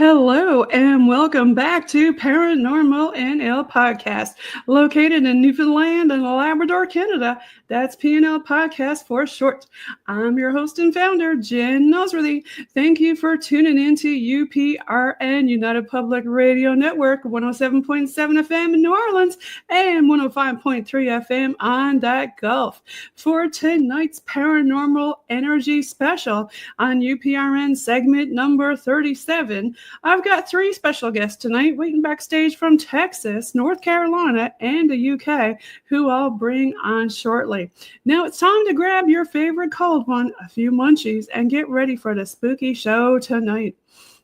Hello and welcome back to Paranormal NL Podcast, located in Newfoundland and Labrador, Canada. That's PNL Podcast for short. I'm your host and founder, Jen Nosworthy. Thank you for tuning in to UPRN, United Public Radio Network, 107.7 FM in New Orleans and 105.3 FM on that Gulf. For tonight's Paranormal Energy special on UPRN segment number 37, I've got three special guests tonight waiting backstage from Texas, North Carolina, and the UK, who I'll bring on shortly. Now it's time to grab your favorite cold one, a few munchies, and get ready for the spooky show tonight.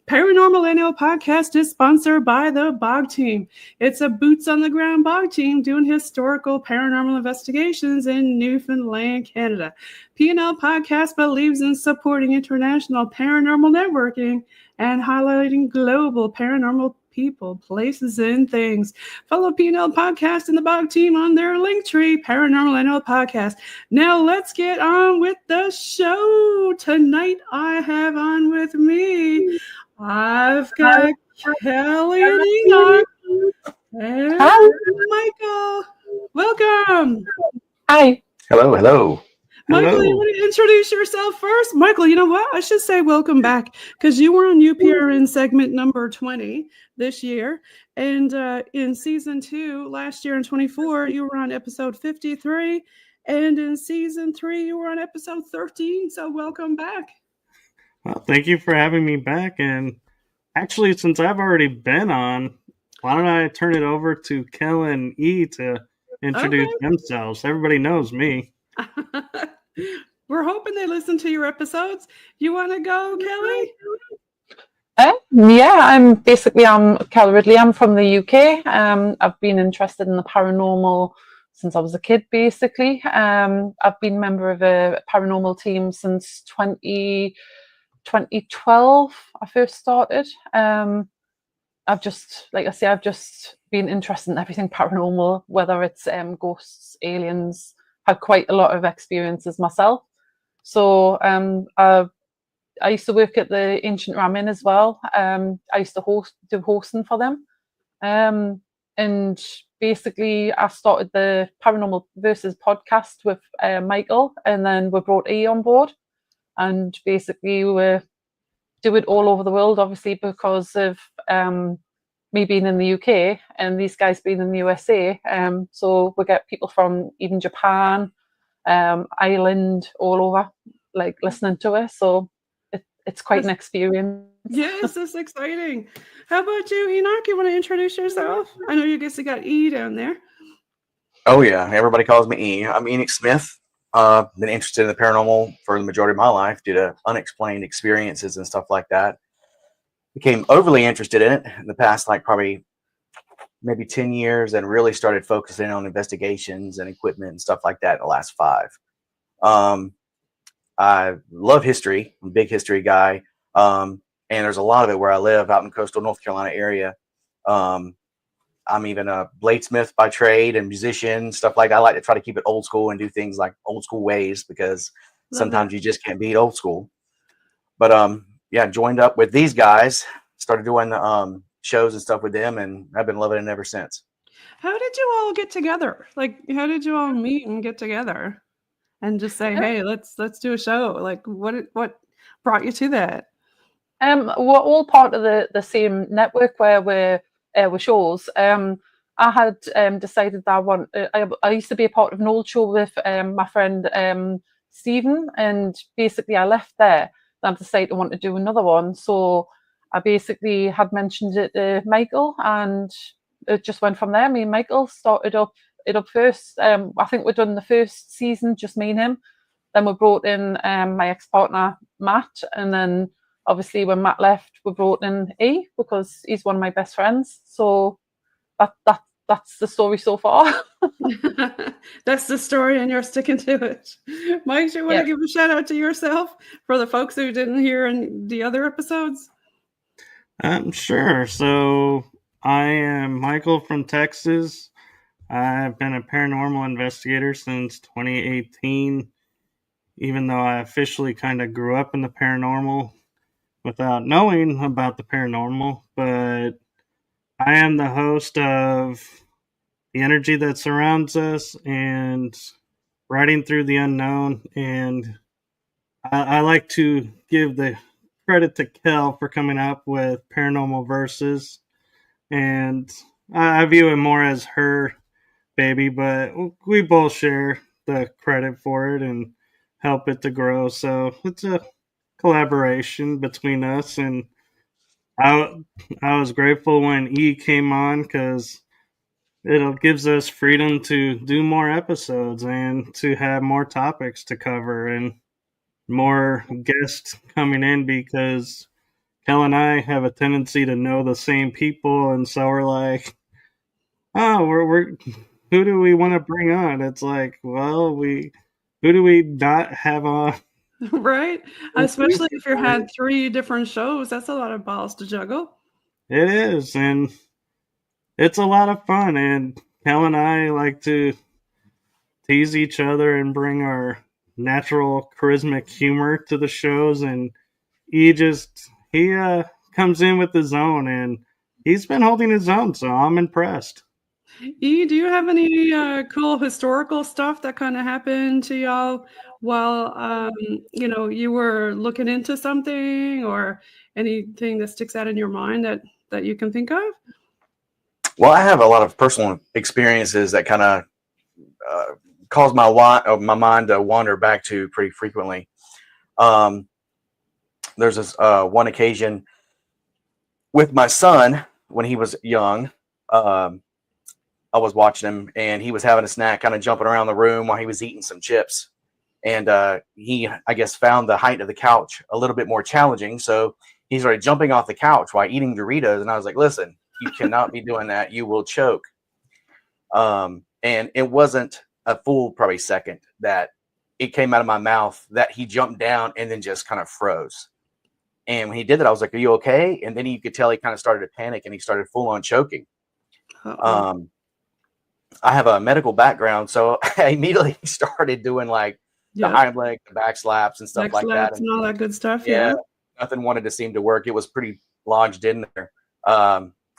Paranormal NL Podcast is sponsored by the Bog Team. It's a boots-on-the-ground Bog Team doing historical paranormal investigations in Newfoundland, Canada. PNL Podcast believes in supporting international paranormal networking and highlighting global paranormal people, places, and things. Follow PNL Podcast and the Bog Team on their Linktree, Paranormal NL Podcast. Now let's get on with the show. Tonight I have on with me, I've got Kelly and Enoch and Michael. Welcome. Hi. Hello. Michael, Hello. you want to introduce yourself first? Michael, you know what? I should say welcome back because you were on UPRN segment number 20 this year. And in season 2, last year in 24, you were on episode 53. And in season 3, you were on episode 13. So welcome back. Well, thank you for having me back. And actually, since I've already been on, why don't I turn it over to Kell and E to introduce themselves? Everybody knows me. We're hoping they listen to your episodes. You want to go, Kelly? I'm Kell Ridley. I'm from the UK. I've been interested in the paranormal since I was a kid, basically. I've been a member of a paranormal team since 2012. I first started. I've just been interested in everything paranormal, whether it's ghosts, aliens. Had quite a lot of experiences myself. So I used to work at the Ancient Ramen as well. I used to do hosting for them. And basically I started the Paranormal Versus podcast with Michael, and then we brought E on board. And basically we do it all over the world, obviously, because of me being in the UK and these guys being in the USA. So we get people from even Japan, Ireland, all over, like listening to us. So it's quite an experience. Yes, that's exciting. How about you, Enoch? You want to introduce yourself? I know you guess you got E down there. Oh yeah, everybody calls me E. I'm Enoch Smith. Been interested in the paranormal for the majority of my life due to unexplained experiences and stuff like that. Became overly interested in it in the past, probably maybe 10 years, and really started focusing on investigations and equipment and stuff like that in the last 5. I love history. I'm a big history guy. And there's a lot of it where I live out in the coastal North Carolina area. I'm even a bladesmith by trade and musician, stuff like that. I like to try to keep it old school and do things like old school ways, because sometimes you just can't beat old school. But joined up with these guys, started doing shows and stuff with them, and I've been loving it ever since. How did you all get together? How did you all meet and get together and just say, hey, let's do a show? What brought you to that? We're all part of the same network where we're shows. I had decided that I used to be a part of an old show with my friend Stephen, and basically I left there. I decided I want to do another one, so I basically had mentioned it to Michael, and it just went from there. Me and Michael started it up first. I think we've done the first season, just me and him. Then we brought in my ex-partner Matt, and then obviously when Matt left, we brought in E, because he's one of my best friends. So that's the story so far. That's the story, and you're sticking to it. Mike, do you want to give a shout out to yourself for the folks who didn't hear in the other episodes? Sure. So I am Michael from Texas. I've been a paranormal investigator since 2018, even though I officially kind of grew up in the paranormal without knowing about the paranormal, but I am the host of The Energy That Surrounds Us and Riding Through the Unknown. And I like to give the credit to Kell for coming up with Paranormal Verses. And I view it more as her baby, but we both share the credit for it and help it to grow. So it's a collaboration between us, and I was grateful when E came on because it gives us freedom to do more episodes and to have more topics to cover and more guests coming in, because Kell and I have a tendency to know the same people, and so we're like, oh, we're who do we want to bring on? It's like, well, who do we not have on? Right? Especially if you had 3 different shows, that's a lot of balls to juggle. It is, and it's a lot of fun. And Kell and I like to tease each other and bring our natural charismatic humor to the shows. And he comes in with his own, and he's been holding his own, so I'm impressed. E, do you have any cool historical stuff that kind of happened to y'all while you were looking into something, or anything that sticks out in your mind that you can think of? Well, I have a lot of personal experiences that kind of cause my mind to wander back to pretty frequently. There's this one occasion with my son when he was young. I was watching him, and he was having a snack, kind of jumping around the room while he was eating some chips. And he, I guess, found the height of the couch a little bit more challenging. So he started jumping off the couch while eating Doritos. And I was like, listen, you cannot be doing that. You will choke. And it wasn't a full probably second that it came out of my mouth that he jumped down and then just kind of froze. And when he did that, I was like, are you okay? And then you could tell he kind of started to panic, and he started full on choking. I have a medical background, so I immediately started doing like the hind leg, the back slaps and stuff like that. And all that good stuff. Yeah. Nothing wanted to seem to work. It was pretty lodged in there.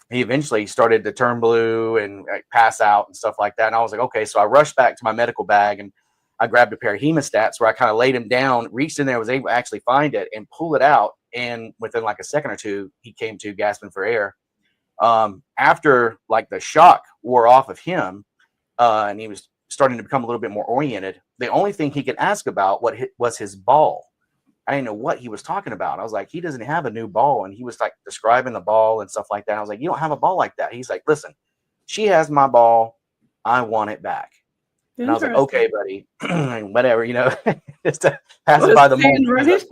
He eventually started to turn blue and pass out and stuff like that. And I was like, okay. So I rushed back to my medical bag, and I grabbed a pair of hemostats where I kind of laid him down, reached in there, was able to actually find it and pull it out. And within like a second or two, he came to gasping for air. After like the shock wore off of him, and he was starting to become a little bit more oriented, the only thing he could ask about was his ball. I didn't know what he was talking about. I was like, he doesn't have a new ball. And he was like describing the ball and stuff like that. I was like, you don't have a ball like that. He's like, listen, she has my ball. I want it back. And I was like, okay, buddy, whatever, just to pass it by the moment. Right?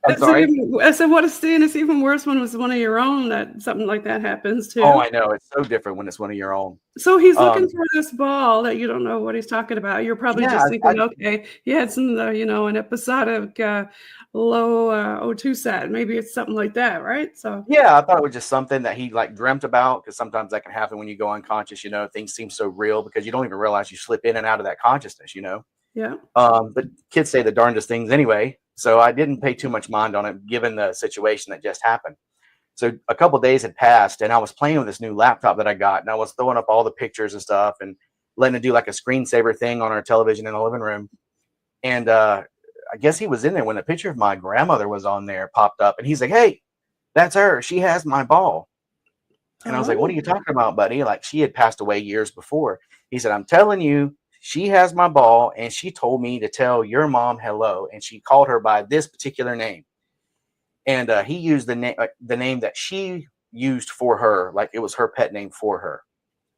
I'm sorry. I said, what a scene. It's even worse when it was one of your own that something like that happens too. Oh, I know. It's so different when it's one of your own. So he's looking for this ball that you don't know what he's talking about. You're probably just thinking, okay, he had some, an episodic low O2 set. Maybe it's something like that, right? So yeah, I thought it was just something that he like dreamt about, because sometimes that can happen when you go unconscious. Things seem so real because you don't even realize you slip in and out of that consciousness. Yeah. But kids say the darndest things anyway. So I didn't pay too much mind on it, given the situation that just happened. So a couple of days had passed, and I was playing with this new laptop that I got, and I was throwing up all the pictures and stuff and letting it do like a screensaver thing on our television in the living room. And I guess he was in there when a picture of my grandmother was on there, popped up, and he's like, hey, that's her. She has my ball. And I was like, what are you talking about, buddy? Like, she had passed away years before. He said, I'm telling you, she has my ball, and she told me to tell your mom hello, and she called her by this particular name. And he used the name that she used for her, like it was her pet name for her.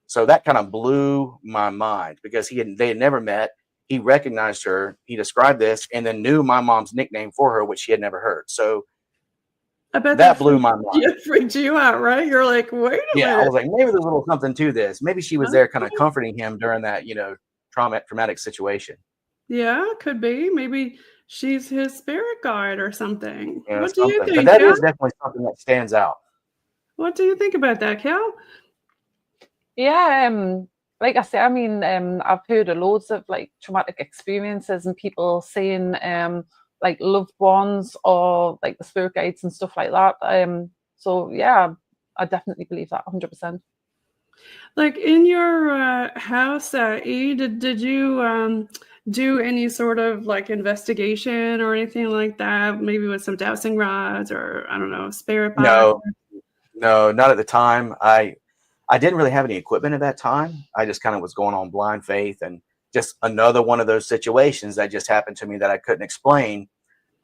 So that kind of blew my mind, because they had never met. He recognized her. He described this, and then knew my mom's nickname for her, which she had never heard. So I bet that blew my mind. It freaked you out, right? You're like, wait a minute. Yeah, I was like, maybe there's a little something to this. Maybe she was there kind of comforting him during that, traumatic situation. Yeah, could be. Maybe she's his spirit guide or something. Yeah, what do you think? But that is definitely something that stands out. What do you think about that, Kell? Yeah, like I say, I've heard of loads of like traumatic experiences and people saying like loved ones or like the spirit guides and stuff like that. So yeah, I definitely believe that 100%. Like in your house, did you do any sort of like investigation or anything like that? Maybe with some dowsing rods or I don't know, spirit box? No, not at the time. I didn't really have any equipment at that time. I just kind of was going on blind faith, and just another one of those situations that just happened to me that I couldn't explain.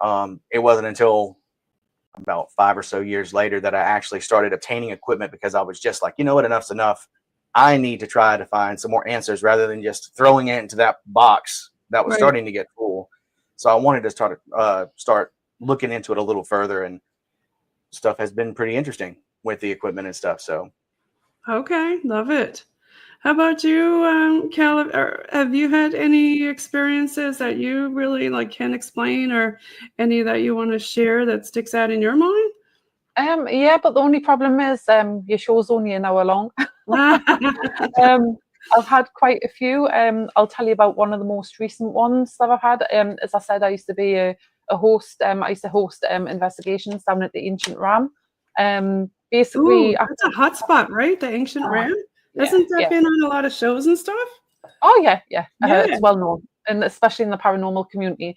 It wasn't until about 5 or so years later that I actually started obtaining equipment, because I was just like, you know what, enough's enough. I need to try to find some more answers rather than just throwing it into that box that was starting to get full. So I wanted to start looking into it a little further, and stuff has been pretty interesting with the equipment and stuff. So. Okay, love it. How about you, Kell? Have you had any experiences that you really like can explain, or any that you want to share that sticks out in your mind? Yeah, but the only problem is your show's only an hour long. I've had quite a few. I'll tell you about one of the most recent ones that I've had. As I said, I used to be a host. I used to host investigations down at the Ancient Ram. Basically, that's a hot spot, right? The Ancient Ram. Hasn't that been on a lot of shows and stuff? Oh yeah. It's well known, and especially in the paranormal community.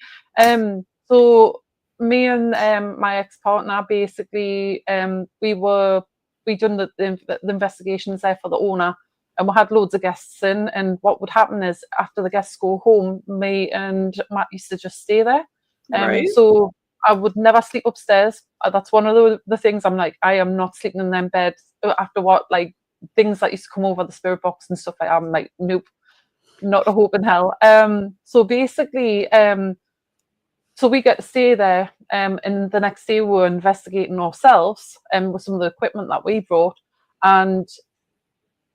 So me and my ex-partner, basically, we done the investigations there for the owner, and we had loads of guests in. And what would happen is, after the guests go home, me and Matt used to just stay there. So I would never sleep upstairs. That's one of the things I'm like, I am not sleeping in them beds after what, like, things that used to come over the spirit box and stuff like that. I'm like, nope, not a hope in hell. So basically, so we get to stay there, and the next day we were investigating ourselves with some of the equipment that we brought. And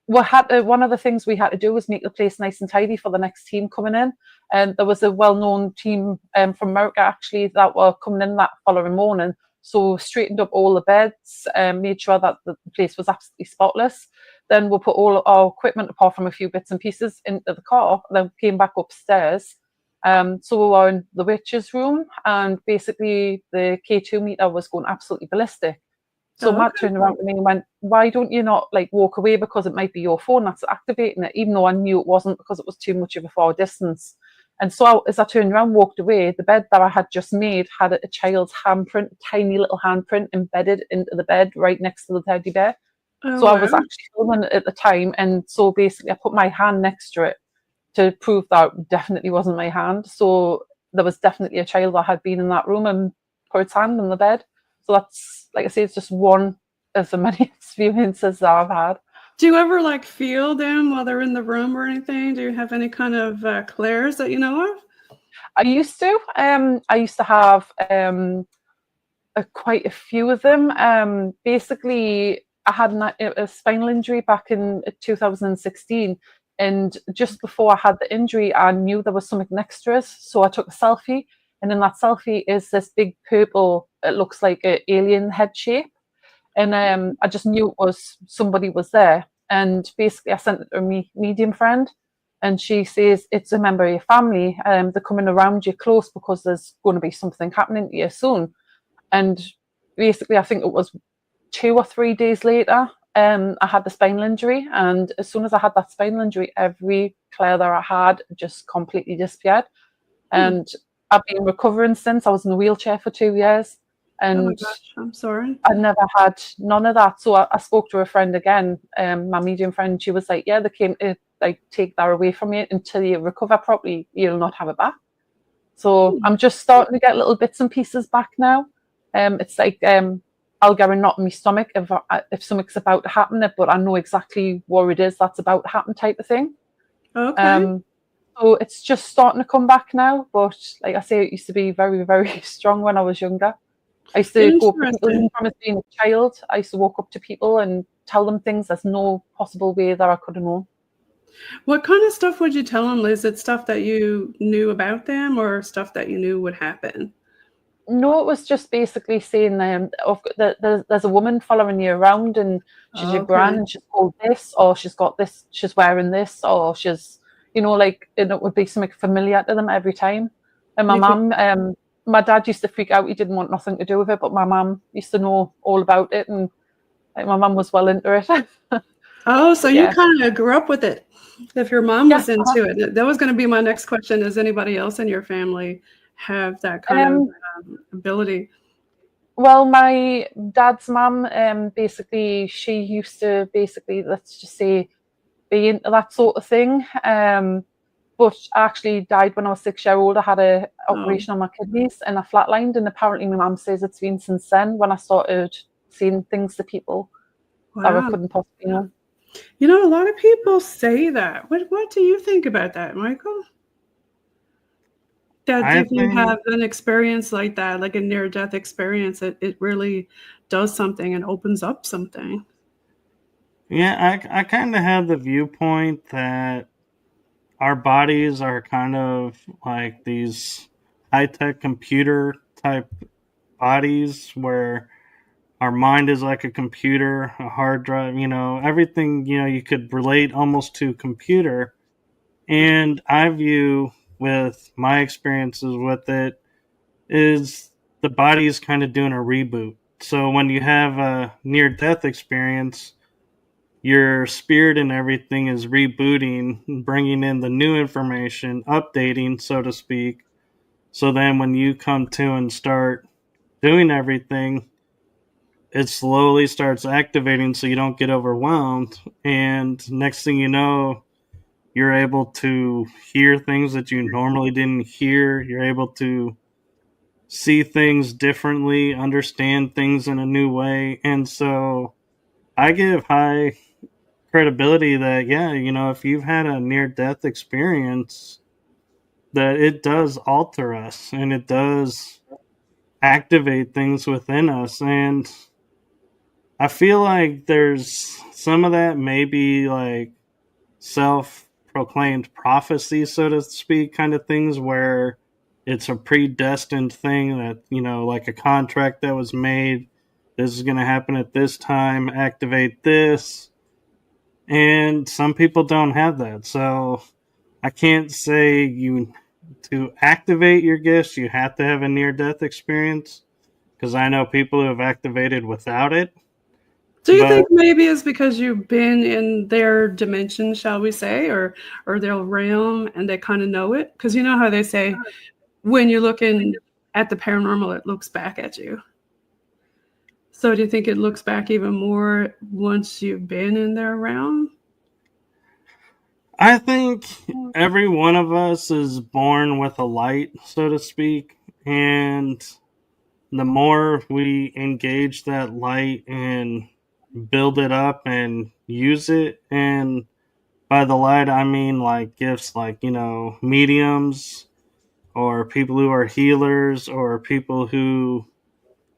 one of the things we had to do was make the place nice and tidy for the next team coming in. And there was a well-known team from America, actually, that were coming in that following morning. So straightened up all the beds, made sure that the place was absolutely spotless. Then we'll put all our equipment, apart from a few bits and pieces, into the car. Then came back upstairs. So we were in the witch's room, and basically the K2 meter was going absolutely ballistic. So Matt turned around to me and went, why don't you not like walk away, because it might be your phone that's activating it, even though I knew it wasn't, because it was too much of a far distance. And so as I turned around, walked away, the bed that I had just made had a child's handprint, tiny little handprint embedded into the bed right next to the teddy bear. So I was actually filming it at the time. And so basically I put my hand next to it to prove that it definitely wasn't my hand. So there was definitely a child that had been in that room and put its hand in the bed. So that's, like I say, it's just one of the many experiences that I've had. Do you ever like feel them while they're in the room or anything? Do you have any kind of clairs that you know of? I used to. I used to have quite a few of them. Basically, I had a spinal injury back in 2016. And just before I had the injury, I knew there was something next to us. So I took a selfie. And in that selfie is this big purple, it looks like an alien head shape. And I just knew it was somebody was there. And basically I sent it to a medium friend. And she says, it's a member of your family. They're coming around you close because there's going to be something happening to you soon. And basically I think it was 2 or 3 days later, I had the spinal injury. And as soon as I had that spinal injury, every clair that I had just completely disappeared. And I've been recovering since. I was in a wheelchair for 2 years. And oh my gosh, I'm sorry. I never had none of that. So I spoke to a friend again, my medium friend. She was like, yeah, they came to like take that away from you until you recover properly. You'll not have it back. So I'm just starting to get little bits and pieces back now. It's like I'll get a knot in my stomach if something's about to happen, but I know exactly what it is that's about to happen, type of thing. Okay. So it's just starting to come back now. But like I say, it used to be very, very strong when I was younger. I used to go from as being a child. I used to walk up to people and tell them things there's no possible way that I could have known. What kind of stuff would you tell them, Liz? Is it stuff that you knew about them or stuff that you knew would happen? No, it was just basically saying there's a woman following you around and she's your gran and she's called this, or she's got this, she's wearing this, or she's, you know, like, and it would be something familiar to them every time. And my my dad used to freak out. He didn't want nothing to do with it, but my mum used to know all about it, and like, my mum was well into it. Oh, so Yeah. you kind of grew up with it. If your mom was into it, that was going to be my next question. Does anybody else in your family have that kind of ability? Well, my dad's mum, basically, she used to basically, let's just say, be into that sort of thing. But I actually died when I was 6 years old. I had an operation on my kidneys and I flatlined. And apparently my mum says it's been since then when I started seeing things to people that I couldn't possibly know. You know, a lot of people say that. What do you think about that, Michael? That if you have an experience like that, like a near-death experience, it really does something and opens up something. Yeah, I kind of have the viewpoint that our bodies are kind of like these high-tech computer type bodies where our mind is like a computer, a hard drive, everything, you could relate almost to computer. And I view with my experiences with it is the body is kind of doing a reboot. So when you have a near-death experience, your spirit and everything is rebooting, bringing in the new information, updating, so to speak. So then when you come to and start doing everything, it slowly starts activating so you don't get overwhelmed. And next thing you know, you're able to hear things that you normally didn't hear. You're able to see things differently, understand things in a new way. And so I give high credibility that, if you've had a near-death experience, that it does alter us and it does activate things within us. And I feel like there's some of that maybe like self-proclaimed prophecy, so to speak, kind of things where it's a predestined thing that, like a contract that was made. This is going to happen at this time, activate this. And some people don't have that. So I can't say to activate your gifts, you have to have a near-death experience, because I know people who have activated without it. Do you think maybe it's because you've been in their dimension, shall we say, or their realm, and they kind of know it? Because you know how they say when you're looking at the paranormal, it looks back at you. So do you think it looks back even more once you've been in their realm? I think every one of us is born with a light, so to speak. And the more we engage that light and build it up and use it, and by the light, I mean like gifts like, mediums or people who are healers or people who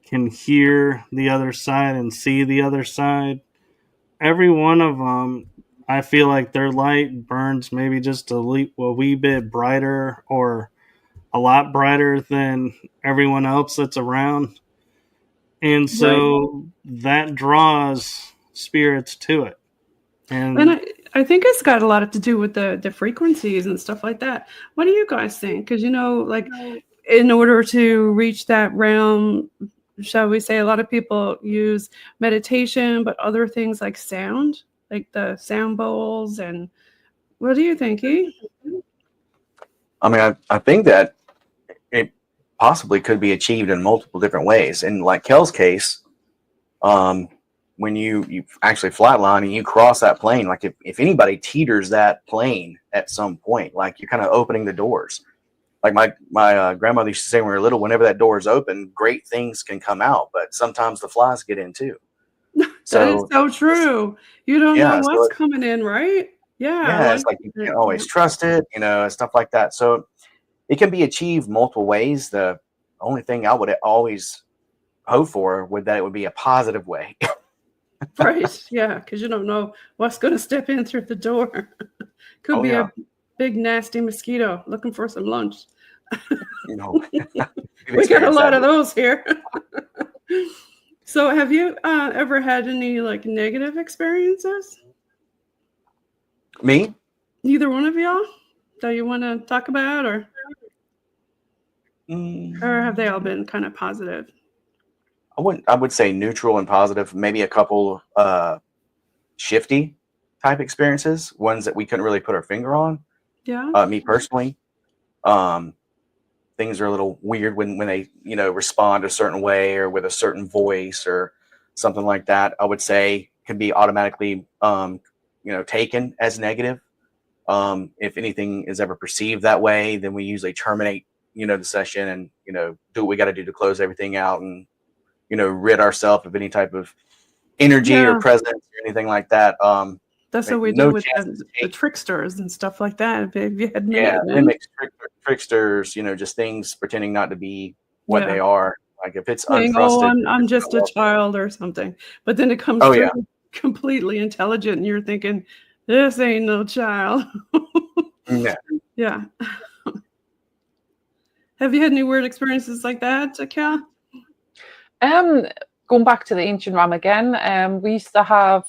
can hear the other side and see the other side. Every one of them, I feel like their light burns maybe just a wee bit brighter or a lot brighter than everyone else that's around. And so that draws spirits to it. And I think it's got a lot to do with the frequencies and stuff like that. What do you guys think? Because, like in order to reach that realm, shall we say, a lot of people use meditation, but other things like sound, like the sound bowls. And what do you think, E? I mean, I think that it possibly could be achieved in multiple different ways. In like Kell's case, when you actually flatline and you cross that plane, like if anybody teeters that plane at some point, like you're kind of opening the doors. Like my grandmother used to say when we were little, whenever that door is open, great things can come out, but sometimes the flies get in too. That is so true. You don't know what's coming in, right? Yeah, it's like you can't always trust it, stuff like that. So it can be achieved multiple ways. The only thing I would always hope for would that it would be a positive way. Right, yeah, because you don't know what's going to step in through the door. Could be a big, nasty mosquito looking for some lunch. We got a lot of those here. So have you ever had any like negative experiences? Me? Either one of y'all that you want to talk about? Or Or have they all been kind of positive? I would say neutral and positive. Maybe a couple shifty type experiences, ones that we couldn't really put our finger on. Yeah. Me personally, things are a little weird when they respond a certain way or with a certain voice or something like that. I would say can be automatically taken as negative. If anything is ever perceived that way, then we usually terminate the session and do what we got to do to close everything out and rid ourselves of any type of energy or presence or anything like that. That's what we do with the tricksters and stuff like that. If you had mimics, tricksters, just things pretending not to be what they are. Like if it's saying, untrusted, I'm just a child or something. But then it comes through completely intelligent, and you're thinking, this ain't no child. Yeah. Have you had any weird experiences like that, Kell? Going back to the ancient realm again, we used to have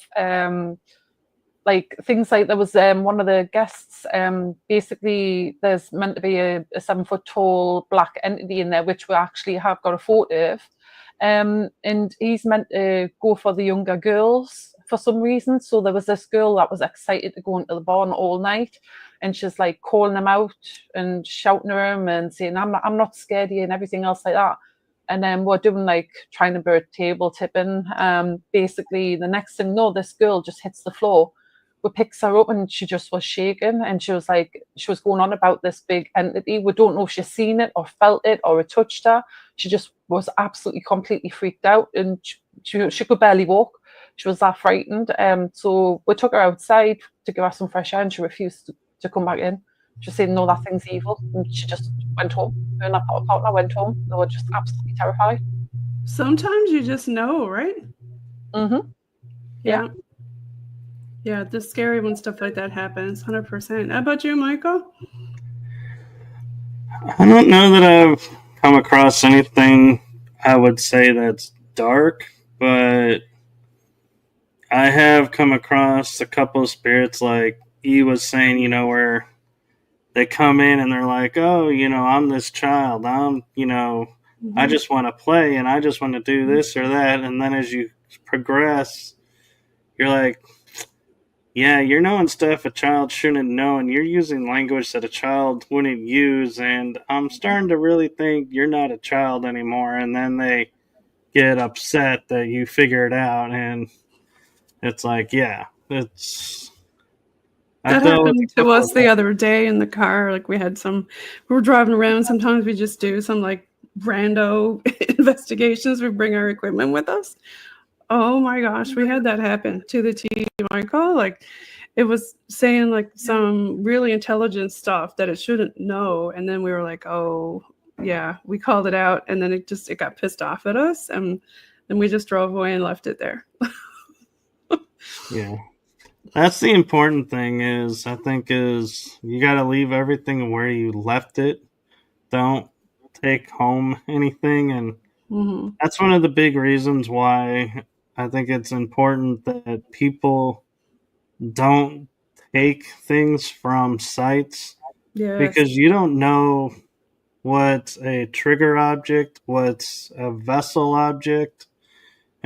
like things like there was one of the guests, basically there's meant to be a 7 foot tall black entity in there, which we actually have got a photo of. And he's meant to go for the younger girls for some reason. So there was this girl that was excited to go into the barn all night, and she's like calling him out and shouting at him and saying, I'm not scared of you and everything else like that. And then we're doing like trying to bird table tipping. Basically the next thing, this girl just hits the floor. We picks her up and she just was shaking, and she was going on about this big entity. We don't know if she's seen it or felt it or it touched her. She just was absolutely completely freaked out, and she could barely walk. She was that frightened. So we took her outside to give her some fresh air, and she refused to come back in. She said, no, that thing's evil. And she just went home. Her and her partner went home. They were just absolutely terrified. Sometimes you just know, right? Mm-hmm. Yeah. Yeah, the scary when stuff like that happens, 100%. How about you, Michael? I don't know that I've come across anything I would say that's dark, but I have come across a couple of spirits like E was saying, where they come in and they're like, oh, I'm this child. I'm, I just want to play and I just want to do this or that. And then as you progress, you're like, yeah, you're knowing stuff a child shouldn't know, and you're using language that a child wouldn't use, and I'm starting to really think you're not a child anymore. And then they get upset that you figure it out, and it's like, yeah, it's... That happened to us the other day in the car. Like we were driving around. Sometimes we just do some like rando investigations. We bring our equipment with us. Oh my gosh, we had that happen to the T, Michael. Like it was saying like some really intelligent stuff that it shouldn't know. And then we were like, oh yeah, we called it out, and then it got pissed off at us, and then we just drove away and left it there. Yeah. That's the important thing is you got to leave everything where you left it. Don't take home anything. And that's one of the big reasons why I think it's important that people don't take things from sites. Yes. Because you don't know what's a trigger object, what's a vessel object,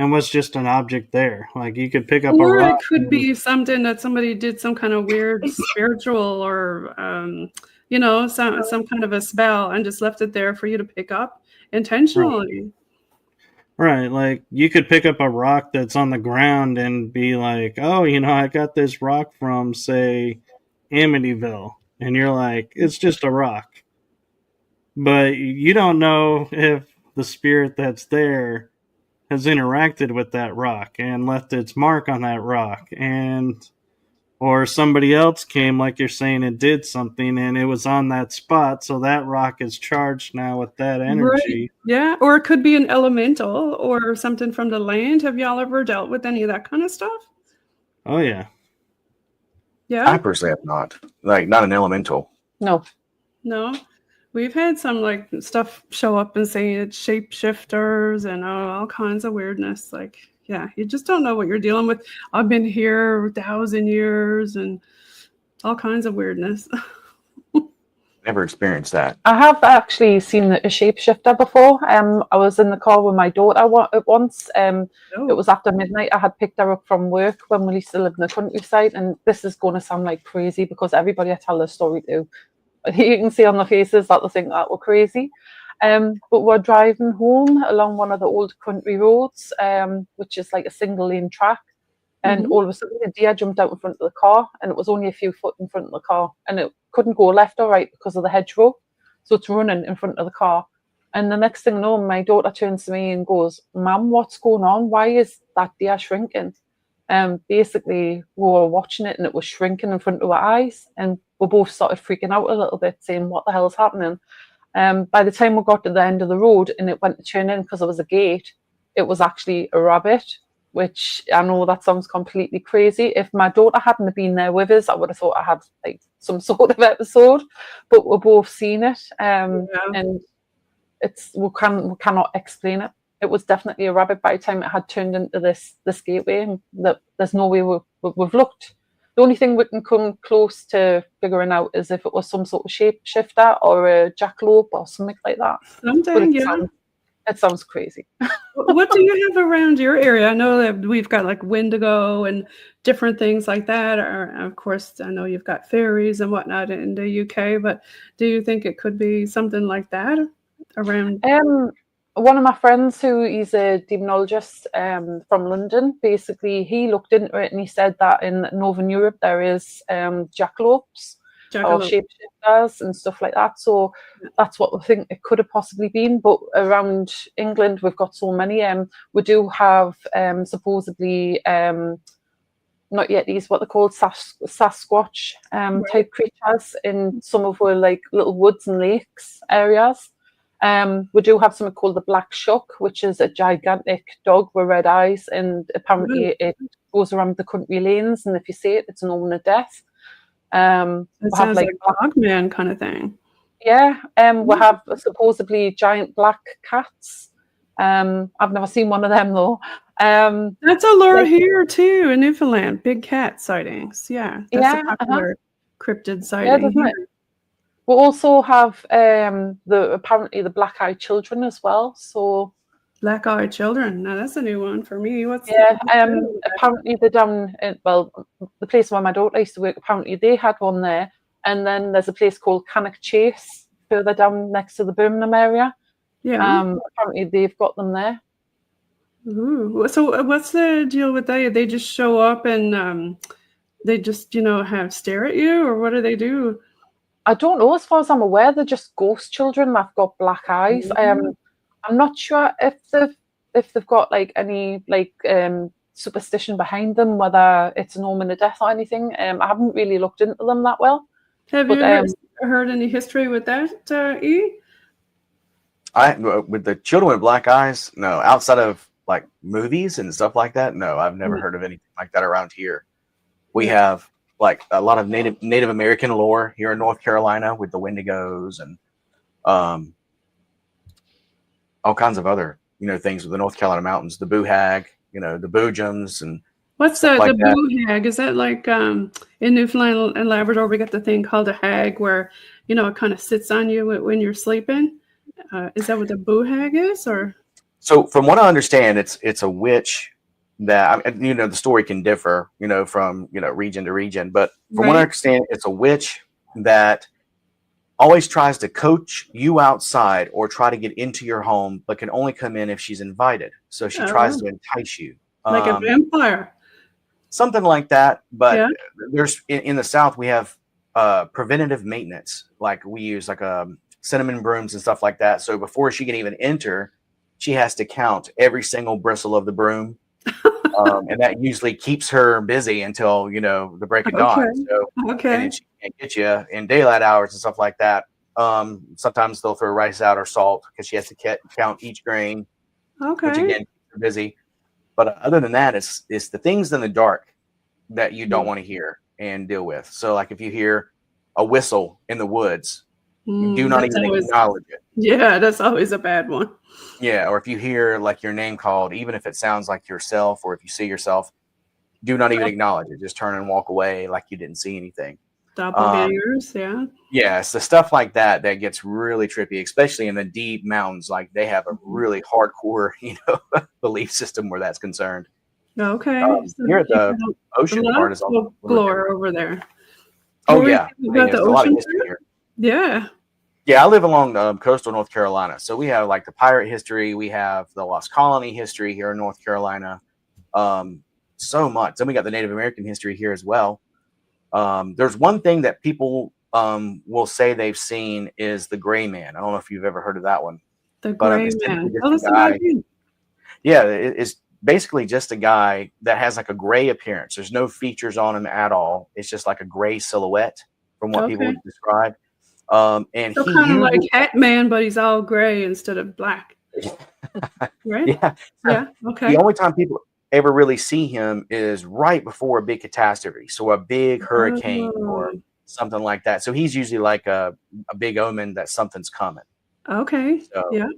and what's just an object there. Like you could pick up a rock. Or it could be something that somebody did some kind of weird spiritual or, some kind of a spell and just left it there for you to pick up intentionally. Right. Like you could pick up a rock that's on the ground and be like, oh, I got this rock from, say, Amityville. And you're like, it's just a rock. But you don't know if the spirit that's there has interacted with that rock and left its mark on that rock, or somebody else came, like you're saying, and did something and it was on that spot, so that rock is charged now with that energy. Right. Yeah, or it could be an elemental or something from the land. Have y'all ever dealt with any of that kind of stuff? Oh yeah. Yeah, I personally have not. Like, not an elemental. No. We've had some like stuff show up and say it's shapeshifters and all kinds of weirdness. Like, yeah, you just don't know what you're dealing with. I've been here 1,000 years and all kinds of weirdness. Never experienced that. I have actually seen a shapeshifter before. I was in the car with my daughter once. It was after midnight. I had picked her up from work when we used to live in the countryside. And this is going to sound like crazy because everybody I tell this story to, you can see on their faces that they think that we're crazy. But we're driving home along one of the old country roads, which is like a single lane track. And all of a sudden, a deer jumped out in front of the car, and it was only a few foot in front of the car, and it couldn't go left or right because of the hedgerow. So it's running in front of the car. And the next thing I know, my daughter turns to me and goes, "Mum, what's going on? Why is that deer shrinking?" Basically, we were watching it, and it was shrinking in front of our eyes, and we both started freaking out a little bit, saying, "What the hell is happening?" By the time we got to the end of the road, and it went to turn in because there was a gate, it was actually a rabbit. Which I know that sounds completely crazy. If my daughter hadn't been there with us, I would have thought I had like some sort of episode. But we're both seen it, and it's we cannot explain it. It was definitely a rabbit by the time it had turned into this gateway, and there's no way we've looked. The only thing we can come close to figuring out is if it was some sort of shapeshifter or a jackalope or something like that. It sounds crazy. What do you have around your area? I know that we've got like Wendigo and different things like that. Or, of course, I know you've got fairies and whatnot in the UK, but do you think it could be something like that around? One of my friends he's a demonologist from London, basically he looked into it and he said that in Northern Europe there is jackalopes. Or shapeshifters and stuff like that. So that's what we think it could have possibly been. But around England, we've got so many. We do have supposedly not yet these what they're called Sasquatch type creatures in some of our like little woods and lakes areas. We do have something called the Black Shuck, which is a gigantic dog with red eyes, and apparently it goes around the country lanes. And if you see it, it's an omen of death. It sounds like Dogman kind of thing. Yeah, we have supposedly giant black cats. I've never seen one of them though. That's a lure here too in Newfoundland. Big cat sightings. Yeah, that's a popular cryptid sighting. Yeah, we also have apparently the black-eyed children as well. So black-eyed children. Now that's a new one for me. Apparently they're down in, the place where my daughter used to work, apparently they had one there. And then there's a place called Cannock Chase further down next to the Birmingham area. Yeah. Apparently they've got them there. Ooh. So what's the deal with that? They just show up and they just, stare at you, or what do they do? I don't know. As far as I'm aware, they're just ghost children that've got black eyes. I'm not sure if they've got like any like superstition behind them, whether it's an omen of death or anything. I haven't really looked into them that well. Have you heard any history with that, E? With the children with black eyes, no. Outside of like movies and stuff like that, no. I've never heard of anything like that around here. We have like a lot of Native American lore here in North Carolina with the Wendigos and all kinds of other, things with the North Carolina mountains, the Boo Hag, the Boojums and what's the Boo Hag? Is that like in Newfoundland and Labrador we got the thing called a hag where, it kind of sits on you when you're sleeping? Is that what the Boo Hag is, or? So from what I understand, it's a witch that, the story can differ, from, region to region, but from what I understand, it's a witch that always tries to coach you outside or try to get into your home, but can only come in if she's invited. So she tries to entice you. Like a vampire. Something like that. But there's in the South, we have preventative maintenance. Like we use like cinnamon brooms and stuff like that. So before she can even enter, she has to count every single bristle of the broom. And that usually keeps her busy until, the break of dawn. So, and then she can't get you in daylight hours and stuff like that. Sometimes they'll throw rice out or salt because she has to count each grain, which again keeps her busy. But other than that, it's the things in the dark that you don't want to hear and deal with. So like if you hear a whistle in the woods, do not even acknowledge it. Yeah, that's always a bad one. Yeah, or if you hear like your name called, even if it sounds like yourself, or if you see yourself, do not even acknowledge it. Just turn and walk away like you didn't see anything. Doppelgangers, yeah. Yes, the stuff like that gets really trippy, especially in the deep mountains. Like they have a really hardcore, belief system where that's concerned. Okay. So Here at the ocean part is all folklore over there. Oh yeah, About the there's a lot of ocean history here. Yeah. Yeah, I live along coastal North Carolina, so we have like the pirate history, we have the Lost Colony history here in North Carolina, so much. Then we got the Native American history here as well. There's one thing that people will say they've seen is the Gray Man. I don't know if you've ever heard of that one. The Gray Man. Tell us about him. Yeah, it's basically just a guy that has like a gray appearance. There's no features on him at all. It's just like a gray silhouette from what people would describe. And so kind of like Hat Man, but he's all gray instead of black. Right? Yeah. Yeah. Okay. The only time people ever really see him is right before a big catastrophe. So a big hurricane or something like that. So he's usually like a big omen that something's coming. Okay. So, yeah.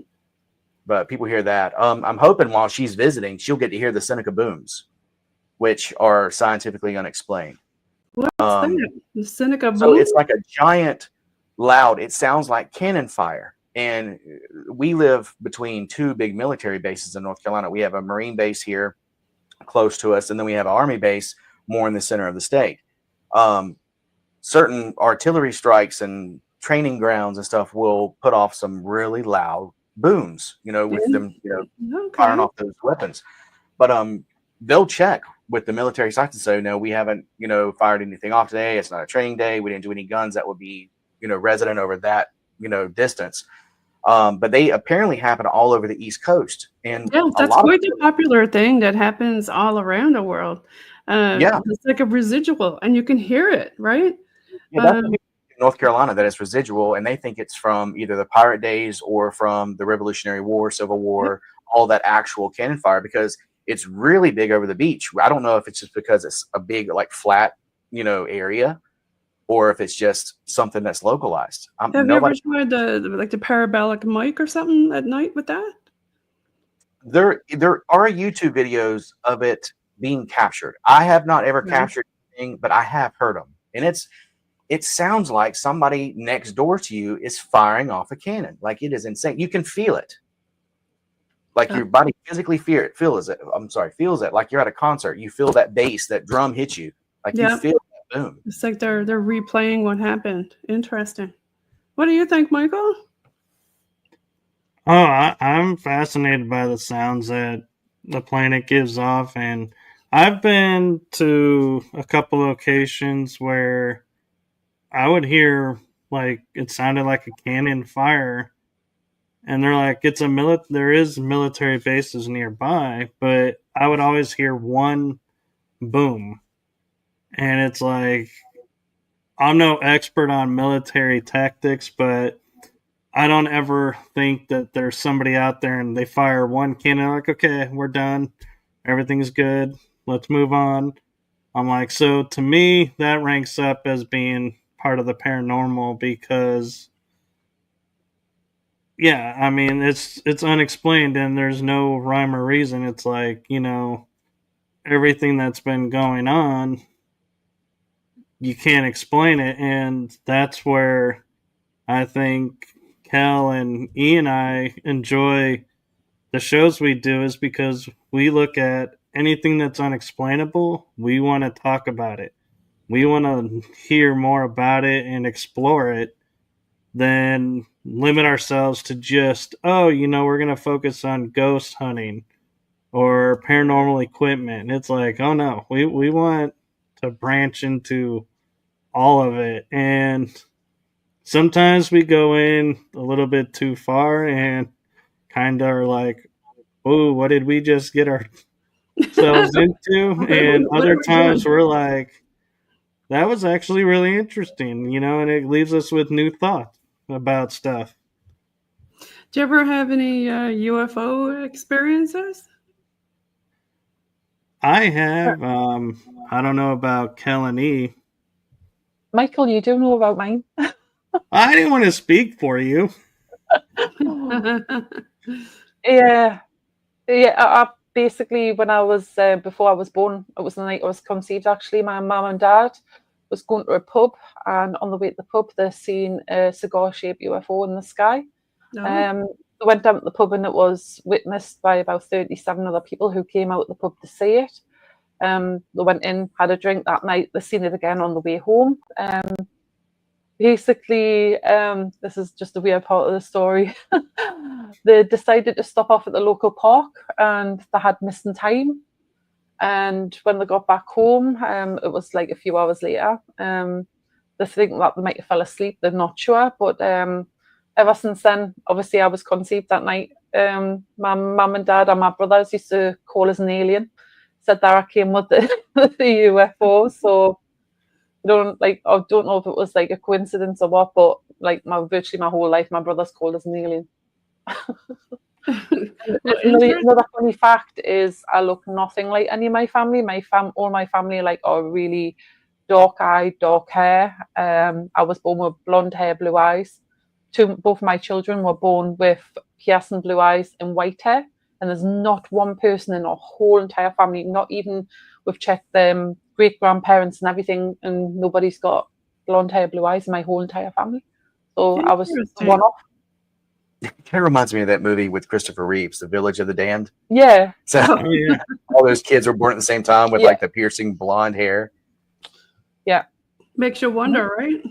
But people hear that. I'm hoping while she's visiting, she'll get to hear the Seneca booms, which are scientifically unexplained. What's that? The Seneca boom? So it's like a giant, loud, it sounds like cannon fire. And we live between two big military bases in North Carolina. We have a Marine base here close to us, and then we have an Army base more in the center of the state. Certain artillery strikes and training grounds and stuff will put off some really loud booms, with them, firing off those weapons. But they'll check with the military sites and say, no, we haven't, fired anything off today. It's not a training day. We didn't do any guns that would be, resident over that, distance. But they apparently happen all over the East Coast. And that's quite a popular thing that happens all around the world. It's like a residual, and you can hear it, right? Yeah, that's in North Carolina that it's residual, and they think it's from either the pirate days or from the Revolutionary War, Civil War, all that actual cannon fire, because it's really big over the beach. I don't know if it's just because it's a big, like, flat, area, or if it's just something that's localized. Have you ever tried the parabolic mic or something at night with that? There are YouTube videos of it being captured. I have not ever captured anything, but I have heard them, and it sounds like somebody next door to you is firing off a cannon. Like, it is insane. You can feel it. Like your body physically feels it. Like you're at a concert. You feel that bass, that drum hit you. Like you feel that boom. It's like they're replaying what happened. Interesting. What do you think, Michael? Oh, I'm fascinated by the sounds that the planet gives off. And I've been to a couple locations where I would hear, like, it sounded like a cannon fire, and they're like, there is military bases nearby, but I would always hear one boom, and it's like, I'm no expert on military tactics, but I don't ever think that there's somebody out there and they fire one cannon, like, okay, we're done, everything's good, let's move on. I'm like, so to me, that ranks up as being part of the paranormal, because it's unexplained and there's no rhyme or reason. It's like, everything that's been going on, you can't explain it. And that's where I think Kell and E and I enjoy the shows we do, is because we look at anything that's unexplainable, we want to talk about it. We want to hear more about it and explore it, than limit ourselves to just, we're going to focus on ghost hunting or paranormal equipment. It's like, oh no, we want to branch into all of it. And sometimes we go in a little bit too far and kind of are like, oh, what did we just get ourselves into? And other times we're like, that was actually really interesting, and it leaves us with new thoughts about stuff. Do you ever have any UFO experiences? I have. I don't know about Kell and E. Michael, you do know about mine. I didn't want to speak for you. Yeah. I basically, when I was before I was born, it was the night I was conceived. Actually, my mum and dad was going to a pub, and on the way to the pub, they seen a cigar-shaped UFO in the sky. No. They went down to the pub, and it was witnessed by about 37 other people who came out of the pub to see it. They went in, had a drink that night. They seen it again on the way home. Basically, this is just a weird part of the story. They decided to stop off at the local park, and they had missing time. And when they got back home, it was like a few hours later. They think that they might have fell asleep. They're not sure, but ever since then, obviously, I was conceived that night. My mum and dad and my brothers used to call us an alien. Said that I came with the UFO. So I don't know if it was like a coincidence or what, but like virtually my whole life, my brothers called us an alien. Another funny fact is I look nothing like any of my family. All my family are really dark eyed, dark hair. I was born with blonde hair, blue eyes. Both my children were born with piercing blue eyes and white hair. And there's not one person in our whole entire family, not even we've checked them great grandparents and everything, and nobody's got blonde hair, blue eyes in my whole entire family. So I was one off. It kind of reminds me of that movie with Christopher Reeves, The Village of the Damned. Yeah. So all those kids were born at the same time with like the piercing blonde hair. Yeah. Makes you wonder, right?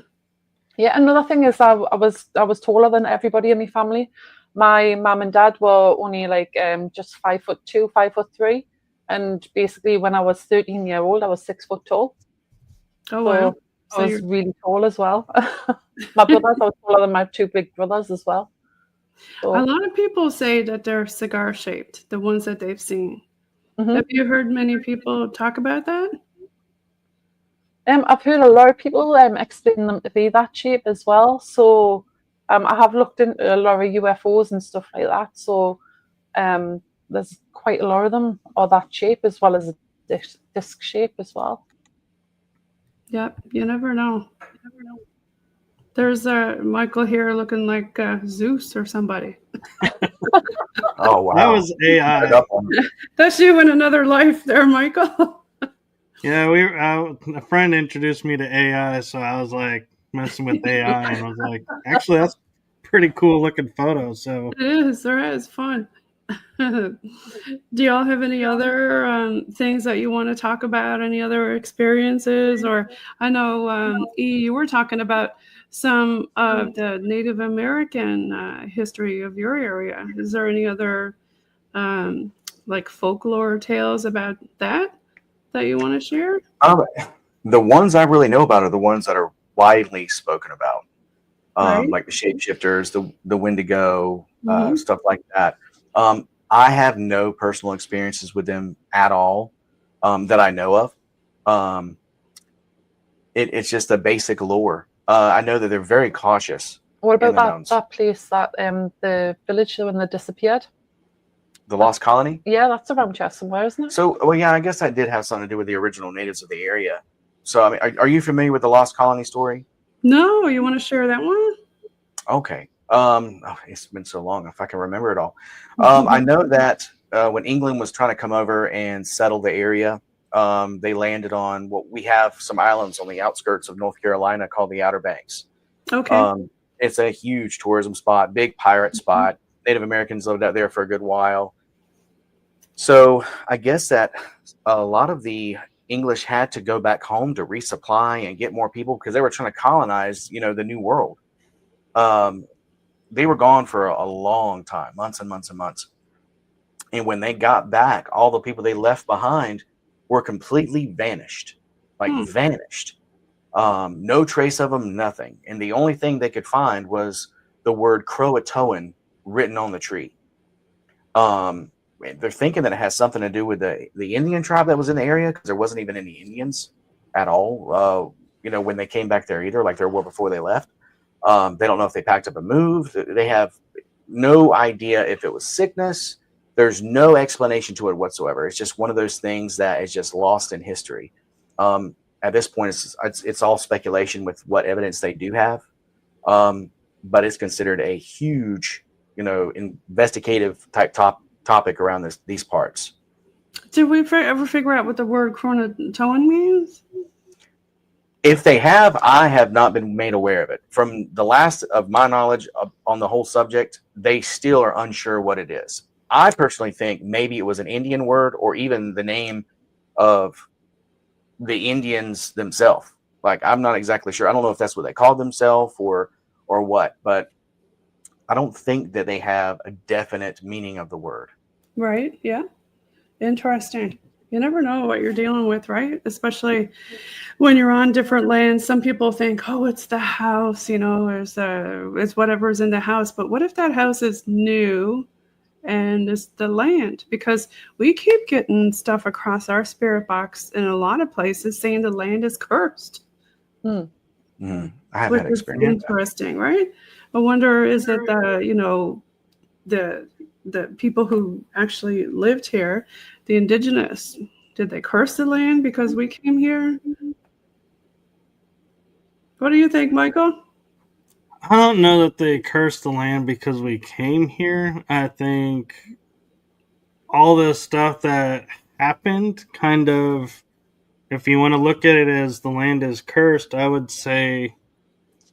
Yeah. Another thing is I was taller than everybody in my family. My mum and dad were only just 5'2", 5'3", and basically when I was 13 years old, I was 6 foot tall. Oh wow! So I was really tall as well. My brothers, I was taller than my two big brothers as well. So, a lot of people say that they're cigar shaped, the ones that they've seen. mm-hmm. Have you heard many people talk about that? I've heard a lot of people explain them to be that shape as well. So I have looked into a lot of UFOs and stuff like that. So there's quite a lot of them are that shape as well as a disc shape as well. Yep, you never know. There's Michael here looking like Zeus or somebody. Oh wow, that was AI. That's you in another life, there, Michael. Yeah, a friend introduced me to AI, so I was like messing with AI, and I was like, actually, that's pretty cool looking photo. So it is. There is fun. Do y'all have any other things that you want to talk about? Any other experiences? Or I know you were talking about some of the Native American history of your area. Is there any other folklore tales about that you want to share? The ones I really know about are the ones that are widely spoken about, right. Like the shapeshifters, the Wendigo, stuff like that. I have no personal experiences with them at all that I know of. It's just a basic lore. I know that they're very cautious. What about that place, that the village when they disappeared? The Lost Colony? Yeah, that's around here somewhere, isn't it? So, well, yeah, I guess that did have something to do with the original natives of the area. So, I mean, are you familiar with the Lost Colony story? No, you want to share that one? Okay. It's been so long, if I can remember it all. I know that when England was trying to come over and settle the area, they landed on we have some islands on the outskirts of North Carolina called the Outer Banks. Okay. It's a huge tourism spot, big pirate spot. Native Americans lived out there for a good while. So I guess that a lot of the English had to go back home to resupply and get more people because they were trying to colonize, the New World. They were gone for a long time, months and months and months. And when they got back, all the people they left behind were completely vanished, vanished. No trace of them, nothing. And the only thing they could find was the word Croatoan written on the tree. They're thinking that it has something to do with the Indian tribe that was in the area because there wasn't even any Indians at all, when they came back there either, like there were before they left. They don't know if they packed up and moved. They have no idea if it was sickness. There's no explanation to it whatsoever. It's just one of those things that is just lost in history. At this point, it's all speculation with what evidence they do have. But it's considered a huge, investigative type topic around these parts. Did we ever figure out what the word Croatoan means? If they have, I have not been made aware of it. From the last of my knowledge on the whole subject, they still are unsure what it is. I personally think maybe it was an Indian word or even the name of the Indians themselves. Like, I'm not exactly sure. I don't know if that's what they called themselves or what, but I don't think that they have a definite meaning of the word. Right. Yeah. Interesting. You never know what you're dealing with, right? Especially when you're on different lands. Some people think, oh, it's the house, it's whatever's in the house. But what if that house is new and it's the land? Because we keep getting stuff across our spirit box in a lot of places saying the land is cursed. I have Which had experience. Is interesting, right? I wonder, is it the people who actually lived here, the indigenous, did they curse the land because we came here? What do you think, Michael? I don't know that they cursed the land because we came here. I think all the stuff that happened kind of, if you want to look at it as the land is cursed, I would say,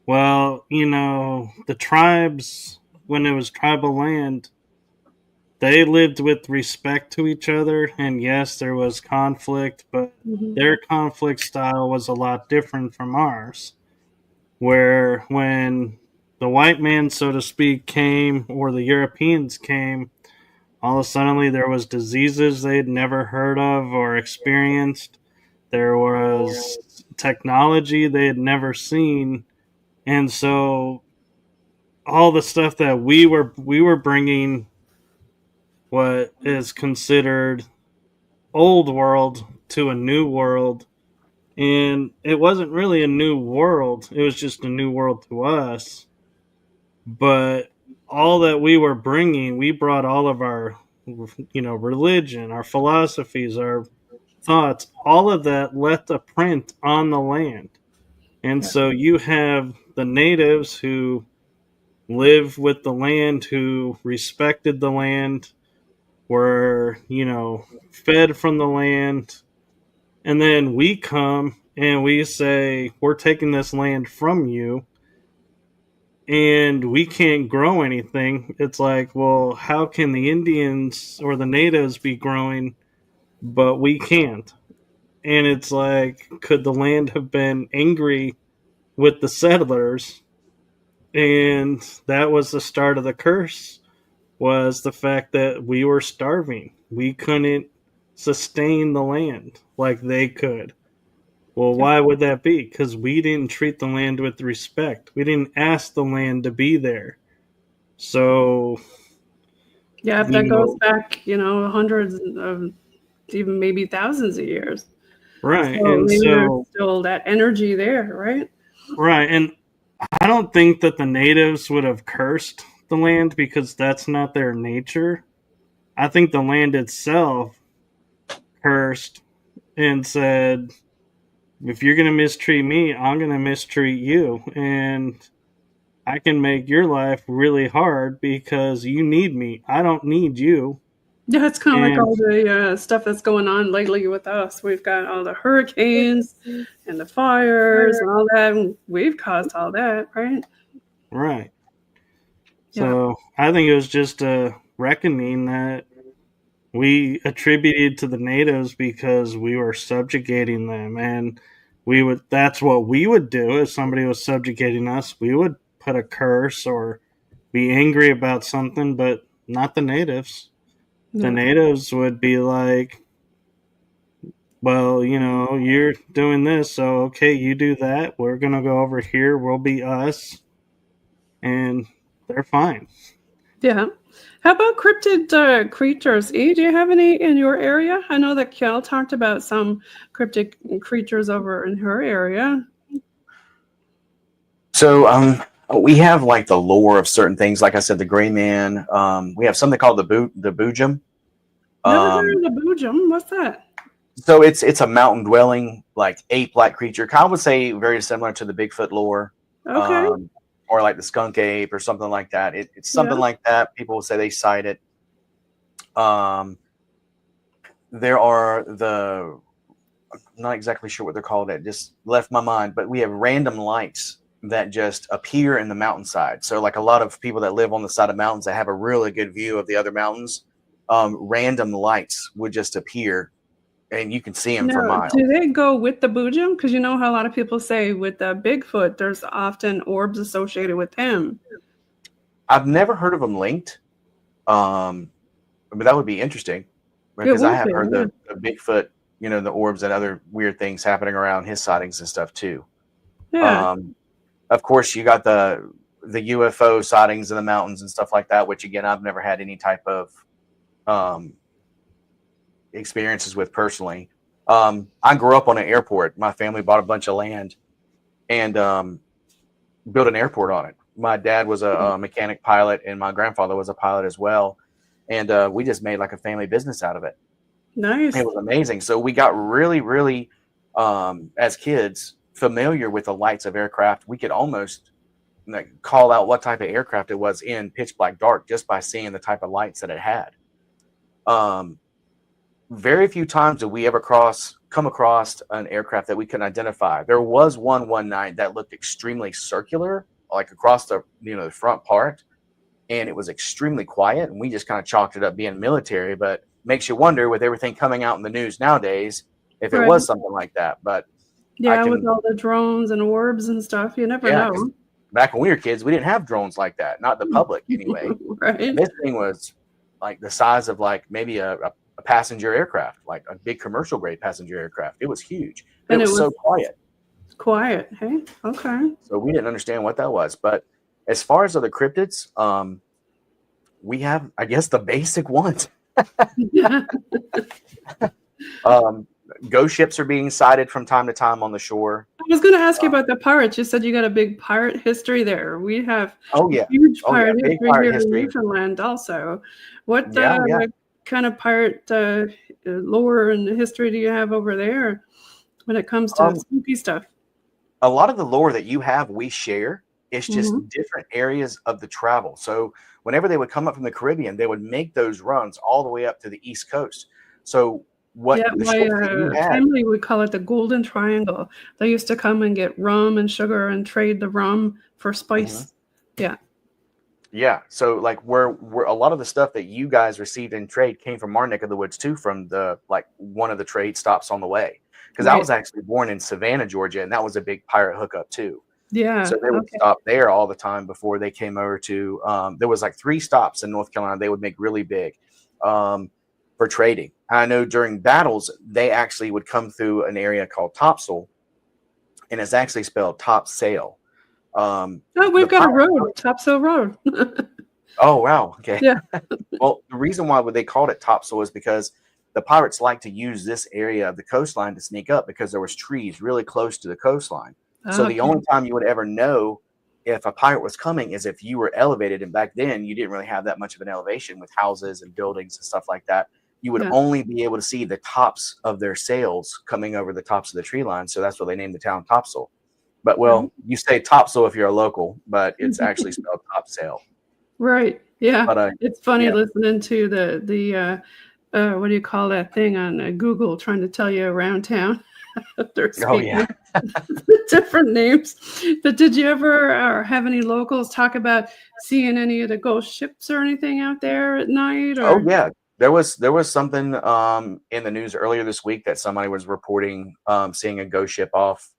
well, the tribes, when it was tribal land, they lived with respect to each other. And yes, there was conflict, but their conflict style was a lot different from ours. Where when the white man, so to speak, came, or the Europeans came, all of a sudden there was diseases they'd never heard of or experienced. There was technology they had never seen. And so all the stuff that we were bringing, what is considered old world to a new world, and it wasn't really a new world, it was just a new world to us. But all that we were bringing, we brought all of our religion, our philosophies, our thoughts, all of that left a print on the land. And so you have the natives who lived with the land, who respected the land, were, fed from the land. And then we come and we say, we're taking this land from you and we can't grow anything. It's like, well, how can the Indians or the natives be growing, but we can't? And it's like, could the land have been angry with the settlers? And that was the start of the curse, was the fact that we were starving. We couldn't sustain the land like they could. Well, why would that be? Because we didn't treat the land with respect. We didn't ask the land to be there. So, yeah, that goes back, hundreds of, even maybe thousands of years. Right. So and maybe so there's still that energy there, right? Right. And I don't think that the natives would have cursed the land because that's not their nature. I think the land itself cursed and said, if you're going to mistreat me, I'm going to mistreat you. And I can make your life really hard because you need me. I don't need you. Yeah, it's kind of like all the stuff that's going on lately with us. We've got all the hurricanes and the fires and all that. And we've caused all that, right? Right. So I think it was just a reckoning that we attributed to the natives because we were subjugating them. And that's what we would do if somebody was subjugating us. We would put a curse or be angry about something, but not the natives. The natives would be like, well, you're doing this, so okay, you do that. We're going to go over here. We'll be us. And they're fine. Yeah. How about cryptid creatures? E, do you have any in your area? I know that Kell talked about some cryptic creatures over in her area. So we have like the lore of certain things. Like I said, the gray man. We have something called the Boojum. Never heard of the Boojum. What's that? So it's a mountain dwelling, like ape-like creature. I would say very similar to the Bigfoot lore. Okay. Or like the skunk ape or something like that. It's something like that. People will say they sight it. There are the not exactly sure what they're called. It just left my mind. But we have random lights that just appear in the mountainside. So like a lot of people that live on the side of mountains that have a really good view of the other mountains, random lights would just appear and you can see them for miles. Do they go with the Boojum? Because you know how a lot of people say with Bigfoot, there's often orbs associated with him. I've never heard of them linked, but that would be interesting because I have heard the Bigfoot, you know, the orbs and other weird things happening around his sightings and stuff too. Yeah. Of course, you got the UFO sightings in the mountains and stuff like that, which again, I've never had any type of experiences with personally. I grew up on an airport. My family bought a bunch of land and built an airport on it. My dad was a mechanic pilot and my grandfather was a pilot as well. And we just made like a family business out of it. Nice. It was amazing. So we got really, really, as kids, familiar with the lights of aircraft. We could almost like call out what type of aircraft it was in pitch black dark just by seeing the type of lights that it had. Very few times did we ever come across an aircraft that we couldn't identify. There was one night that looked extremely circular, like across the the front part, and it was extremely quiet. And we just kind of chalked it up being military, but makes you wonder with everything coming out in the news nowadays if it was something like that. But yeah, with all the drones and orbs and stuff, you never know. Back when we were kids, we didn't have drones like that, not the public anyway. Right. And this thing was like the size of like maybe a passenger aircraft, like a big commercial grade passenger aircraft. It was huge. And it was so quiet. Quiet. Hey, okay. So we didn't understand what that was. But as far as other cryptids, we have, I guess, the basic ones. Ghost ships are being sighted from time to time on the shore. I was going to ask you about the pirates. You said you got a big pirate history there. We have huge pirate history here in Newfoundland also. What kind of pirate lore and history do you have over there when it comes to spooky stuff? A lot of the lore that you have, we share. It's just different areas of the travel. So whenever they would come up from the Caribbean, they would make those runs all the way up to the East Coast. So my family would call it the Golden Triangle. They used to come and get rum and sugar and trade the rum for spice. Yeah. So like where a lot of the stuff that you guys received in trade came from our neck of the woods too, from the one of the trade stops on the way. Because I was actually born in Savannah, Georgia, and that was a big pirate hookup too. Yeah. So they would stop there all the time before they came over to there was like 3 stops in North Carolina they would make really big for trading. I know during battles they actually would come through an area called Topsail, and it's actually spelled top sail. We've got a road, Topsail Road. Oh wow. Okay. Yeah. Well, the reason why they called it Topsail is because the pirates like to use this area of the coastline to sneak up because there was trees really close to the coastline. So the only time you would ever know if a pirate was coming is if you were elevated. And back then you didn't really have that much of an elevation with houses and buildings and stuff like that. You would only be able to see the tops of their sails coming over the tops of the tree line. So that's what they named the town Topsail. But you say Topsail if you're a local, but it's actually spelled Topsail. Right. Yeah. But, it's funny listening to the what do you call that thing on Google trying to tell you around town. They're speaking different names. But did you ever have any locals talk about seeing any of the ghost ships or anything out there at night? Or? Oh yeah, there was something in the news earlier this week that somebody was reporting seeing a ghost ship off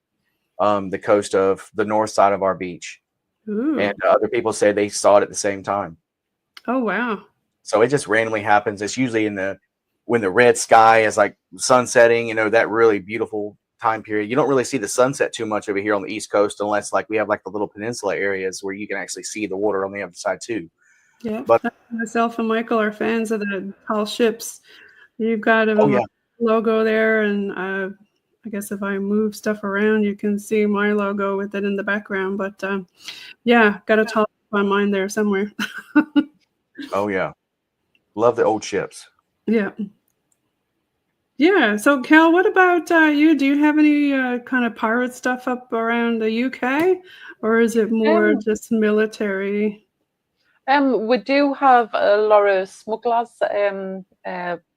the coast of the north side of our beach. Ooh. And other people say they saw it at the same time. Oh wow! So it just randomly happens. It's usually when the red sky is like sunsetting, that really beautiful time period. You don't really see the sunset too much over here on the East Coast unless like we have like the little peninsula areas where you can actually see the water on the other side too. Yeah, but myself and Michael are fans of the tall ships. You've got a logo there, and I guess if I move stuff around, you can see my logo with it in the background. But got a tall ship on mine there somewhere. Oh yeah, love the old ships. Yeah. Yeah. So, Kell, what about you? Do you have any kind of pirate stuff up around the UK, or is it more just military? We do have a lot of smugglers,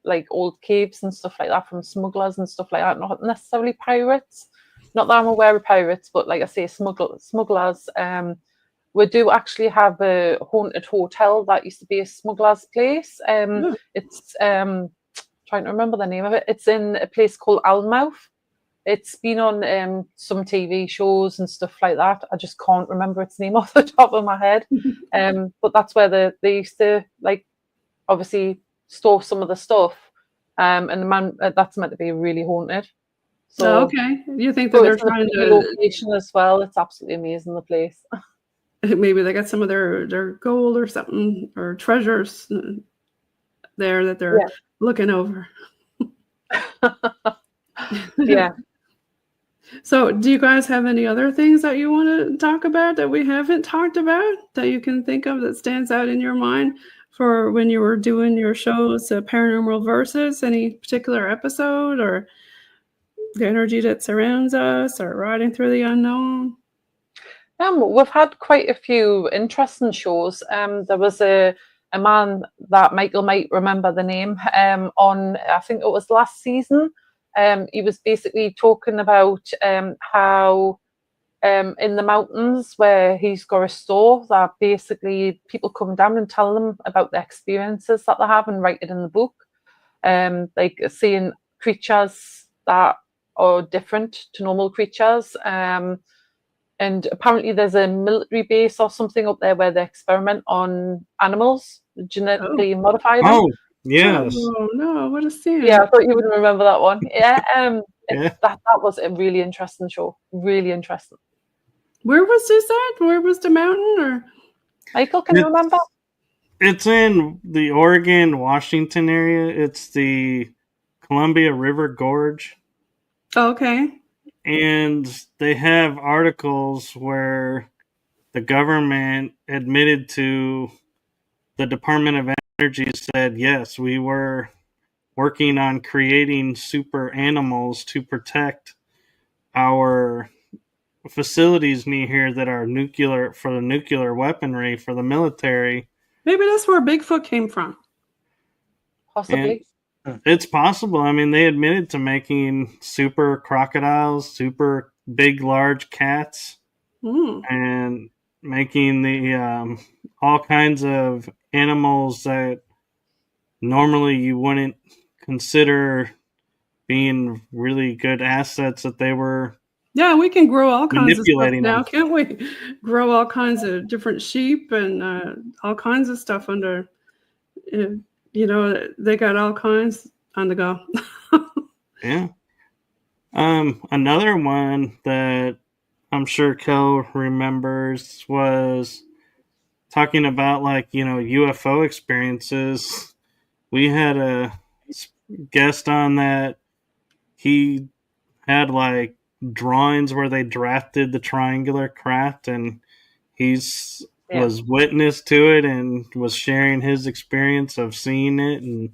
like old caves and stuff like that from smugglers and stuff like that. Not necessarily pirates. Not that I'm aware of pirates, but like I say, smugglers. We do actually have a haunted hotel that used to be a smuggler's place. It's trying to remember the name of it. It's in a place called Almouth. It's been on some TV shows and stuff like that. I just can't remember its name off the top of my head. But that's where they used to, like, obviously store some of the stuff. And that's meant to be really haunted. So, okay. You think that they're trying to location as well? It's absolutely amazing, the place. Maybe they got some of their gold or something, or treasures there that they're looking over. Yeah. So do you guys have any other things that you want to talk about that we haven't talked about that you can think of that stands out in your mind for when you were doing your shows, Paranormal Versus, any particular episode, or the energy that surrounds us, or riding through the unknown? We've had quite a few interesting shows. There was a man that Michael might remember the name on, I think it was last season. He was basically talking about how in the mountains where he's got a store, that basically people come down and tell them about the experiences that they have and write it in the book. Like seeing creatures that are different to normal creatures. And apparently there's a military base or something up there where they experiment on animals, genetically modify them. Oh, yes. Oh, no, what a scene. Yeah, I thought you would remember that one. Yeah, Yeah. That was a really interesting show. Really interesting. Where was this at? Where was the mountain? Or Michael, can you remember? It's in the Oregon, Washington area. It's the Columbia River Gorge. Okay. And they have articles where the government admitted to the Department of Energy, said, yes, we were working on creating super animals to protect our facilities near here that are nuclear, for the nuclear weaponry for the military. Maybe that's where Bigfoot came from. Possibly. And it's possible. I mean, they admitted to making super crocodiles, super big, large cats, and making the all kinds of animals that normally you wouldn't consider being really good assets, that they were. Yeah, we can grow all kinds of stuff manipulating now, them. can't we? Grow all kinds of different sheep and all kinds of stuff under, they got all kinds on the go. Yeah. Another one that I'm sure Kell remembers was talking about, like, UFO experiences. We had a guest on that. He had like drawings where they drafted the triangular craft, and was witness to it and was sharing his experience of seeing it and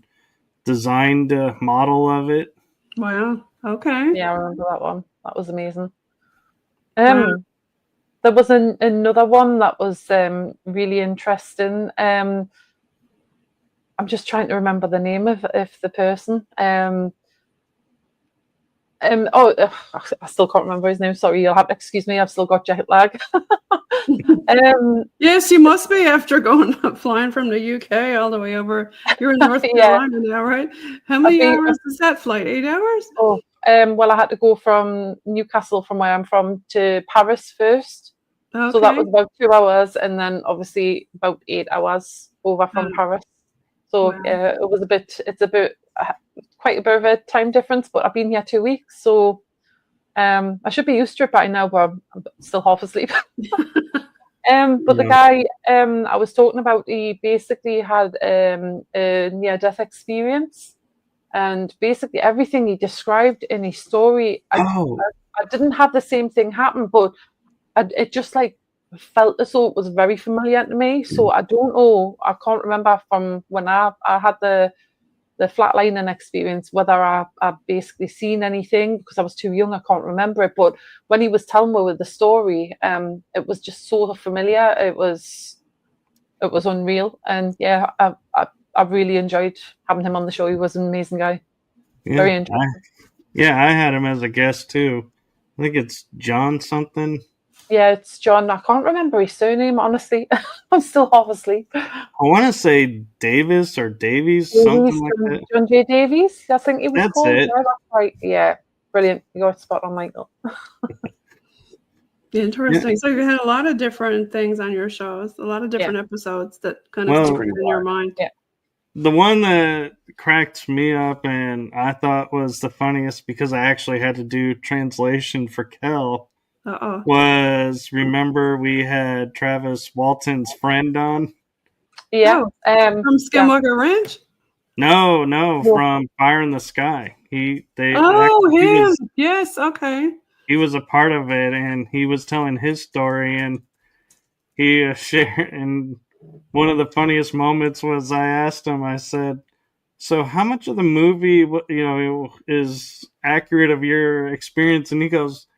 designed a model of it. Wow. Okay. Yeah, I remember that one. That was amazing. Wow. There was another one that was really interesting. I'm just trying to remember the name of the person. I still can't remember his name. Sorry, you'll have to excuse me. I've still got jet lag. Yes, you must be after flying from the UK all the way over. You're in North Carolina now, right? How many hours is that flight? 8 hours? Oh, well, I had to go from Newcastle, from where I'm from, to Paris first. Okay. So that was about 2 hours, and then obviously about 8 hours over from Paris. So it's quite a bit of a time difference, but I've been here 2 weeks, so I should be used to it by now, but I'm still half asleep. But the guy I was talking about, he basically had a near-death experience, and basically everything he described in his story, I didn't have the same thing happen, but it just like felt as though it was very familiar to me. So I don't know, I can't remember from when I had the flatlining experience whether I basically seen anything, because I was too young, I can't remember it. But when he was telling me with the story, it was just so familiar. It was it was unreal. And yeah, I really enjoyed having him on the show. He was an amazing guy. Yeah, Very interesting. I had him as a guest too. I think it's John something. Yeah, it's John. I can't remember his surname, honestly. I'm still half asleep. I want to say Davis or Davies, something like that. John J. Davies, I think he was That's called. it. Yeah, that's right. Yeah, brilliant. You got a spot on, Michael. Interesting. Yeah. So you had a lot of different things on your shows, a lot of different episodes that kind of stick in your mind. Yeah. The one that cracked me up and I thought was the funniest because I actually had to do translation for Kell was, remember we had Travis Walton's friend on? Yeah. From Skinwalker Ranch? No, from Fire in the Sky. Yes, okay. He was a part of it, and he was telling his story, and he shared. And one of the funniest moments was I asked him. I said, "So, how much of the movie, is accurate of your experience?" And he goes,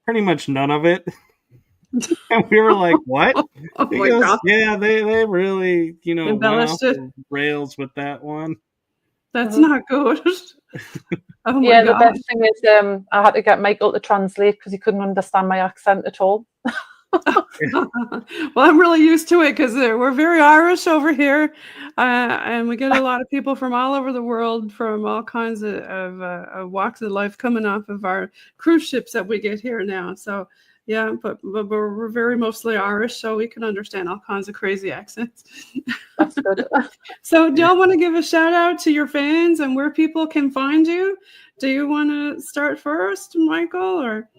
"Pretty much none of it." And we were like, "What?" He goes, God. "Yeah, they really, embellished it. Rails with that one." That's not good. Oh my God. The best thing is I had to get Michael to translate because he couldn't understand my accent at all. Well, I'm really used to it because we're very Irish over here, and we get a lot of people from all over the world, from all kinds of walks of life, coming off of our cruise ships that we get here now. So yeah, but we're very mostly Irish, so we can understand all kinds of crazy accents. That's good. So do y'all want to give a shout out to your fans and where people can find you? Do you want to start first, Michael, or?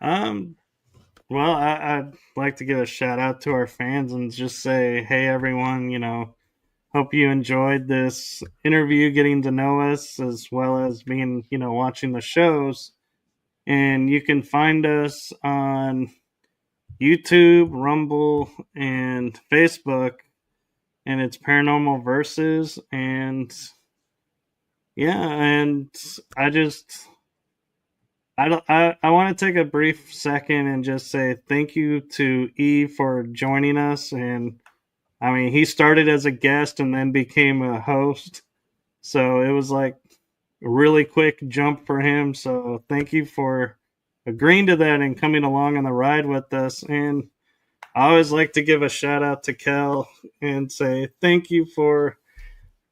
Well, I'd like to give a shout out to our fans and just say, hey, everyone, hope you enjoyed this interview, getting to know us, as well as being, watching the shows. And you can find us on YouTube, Rumble, and Facebook. And it's Paranormal Versus. And yeah, and I want to take a brief second and just say thank you to E for joining us. And I mean, he started as a guest and then became a host. So it was like a really quick jump for him. So thank you for agreeing to that and coming along on the ride with us. And I always like to give a shout out to Kell and say thank you for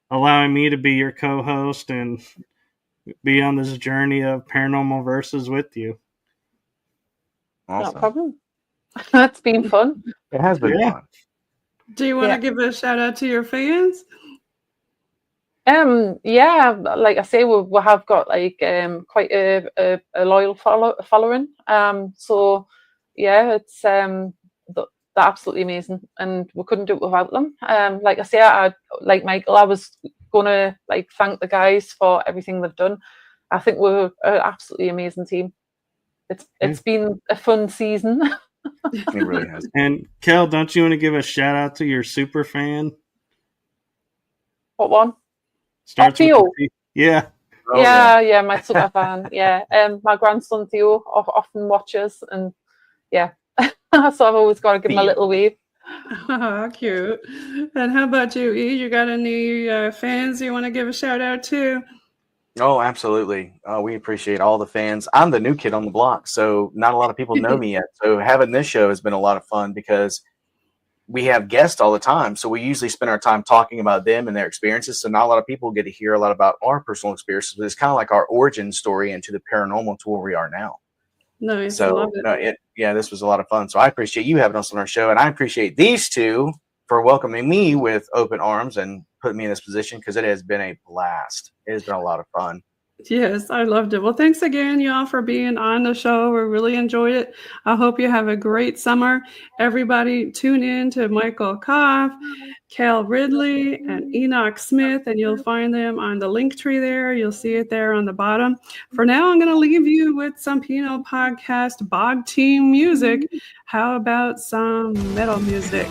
allowing me to be your co-host and be on this journey of Paranormal Versus with you. Awesome. No problem. That's been fun. It has been fun. Do you want to give a shout out to your fans? Yeah, like I say, we have got like quite a loyal following. So yeah, it's they're absolutely amazing, and we couldn't do it without them. Like I say, like Michael, I was gonna like thank the guys for everything they've done. I think we're an absolutely amazing team. It's been a fun season. It really has. And Kell, don't you want to give a shout out to your super fan? What one? Starts Theo. Yeah. Oh, yeah, my super fan. Yeah, my grandson Theo often watches, and yeah, so I've always got to give him a little wave. Oh, cute. And how about you, E? You got any fans you want to give a shout out to? Oh, absolutely. We appreciate all the fans. I'm the new kid on the block, so not a lot of people know me yet. So having this show has been a lot of fun because we have guests all the time. So we usually spend our time talking about them and their experiences. So not a lot of people get to hear a lot about our personal experiences, but it's kind of like our origin story into the paranormal to where we are now. Nice. So I love it. This was a lot of fun. So I appreciate you having us on our show, and I appreciate these two for welcoming me with open arms and putting me in this position because it has been a blast. It has been a lot of fun. Yes, I loved it. Well, thanks again, y'all, for being on the show. We really enjoyed it. I hope you have a great summer. Everybody tune in to Michael Kopf, Kell Ridley, and Enoch Smith, and you'll find them on the link tree there. You'll see it there on the bottom. For now, I'm going to leave you with some PNL Podcast Bog Team music. How about some metal music?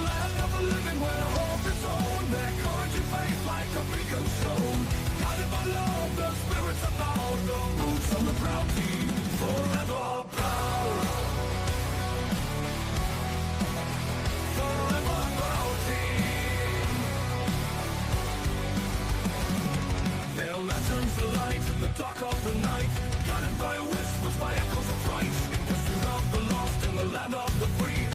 kind of the